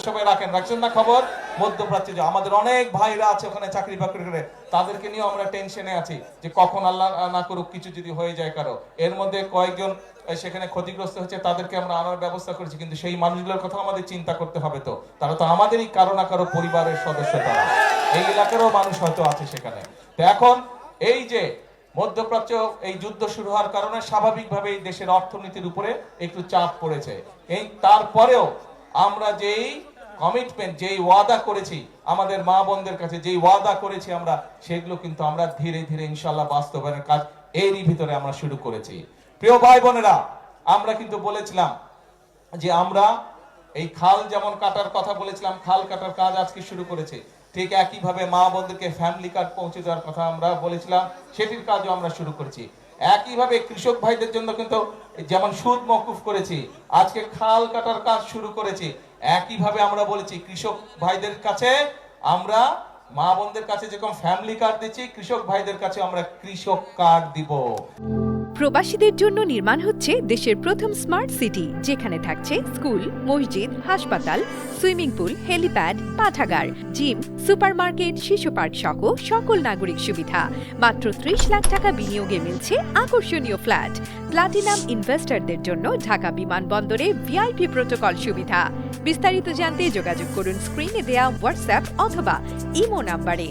সবাই রাখছেন না খবর? মধ্যপ্রাচ্যে যে আমাদের অনেক ভাইরা আছে ওখানে চাকরি বাকরি করে, তাদেরকে নিয়ে আমরা টেনশনে আছি যে কখন আল্লাহ না করুক কিছু যদি হয়ে যায় কারো। এর মধ্যে কয়েকজন সেখানে ক্ষতিগ্রস্ত হচ্ছে, তাদেরকে আমরা আনার ব্যবস্থা করেছি, কিন্তু সেই মানুষগুলোর কথা আমাদের চিন্তা করতে হবে। তো তারা তো আমাদেরই কারো না কারো পরিবারের সদস্য, তারা এই এলাকারও মানুষ হয়তো আছে সেখানে। তো এখন এই যে মধ্যপ্রাচ্য এই যুদ্ধ শুরু হওয়ার কারণে স্বাভাবিকভাবেই দেশের অর্থনীতির উপরে একটু চাপ পড়েছে। এই তারপরেও আমরা যেই কমিটমেন্ট, যেই ওয়াদা করেছি আমাদের মা বোনদের কাছে, যেই ওয়াদা করেছি আমরা, সেগুলো কিন্তু আমরা ধীরে ধীরে ইনশাআল্লাহ বাস্তবায়নের কাজ এরই ভিতরে আমরা শুরু করেছি। প্রিয় ভাই বোনেরা, আমরা কিন্তু বলেছিলাম যে আমরা এই খাল যেমন কাটার কথা বলেছিলাম, খাল কাটার কাজ আজকে শুরু করেছে। ঠিক একইভাবে মা বোনদেরকে ফ্যামিলি কার্ড পৌঁছে দেওয়ার কথা আমরা বলেছিলাম, সেটির কাজও আমরা শুরু করেছি। একইভাবে কৃষক ভাইদের জন্য কিন্তু যেমন সুদ মওকুফ করেছি, আজকে খাল কাটার কাজ শুরু করেছি। একইভাবে আমরা বলেছি কৃষক ভাইদের কাছে আমরা, মা বোনদের কাছে যেরকম ফ্যামিলি কার্ড দিচ্ছি, কৃষক ভাইদের কাছে আমরা কৃষক কার্ড দিব। প্রবাসীদের জন্য নির্মাণ হচ্ছে দেশের প্রথম স্মার্ট সিটি, যেখানে থাকছে স্কুল, মসজিদ, হাসপাতাল, সুইমিং পুল, হেলিপ্যাড, পাঠাগার, জিম, সুপারমার্কেট, শিশু পার্ক সহ সকল নাগরিক সুবিধা। মাত্র ৩০ লাখ টাকা বিনিয়োগে মিলছে আকর্ষণীয় ফ্ল্যাট। প্লাটিনাম ইনভেস্টরদের জন্য ঢাকা বিমানবন্দরে ভিআইপি প্রোটোকল সুবিধা। বিস্তারিত জানতে যোগাযোগ করুন স্ক্রিনে দেয়া হোয়াটসঅ্যাপ অথবা ইমো নাম্বারে।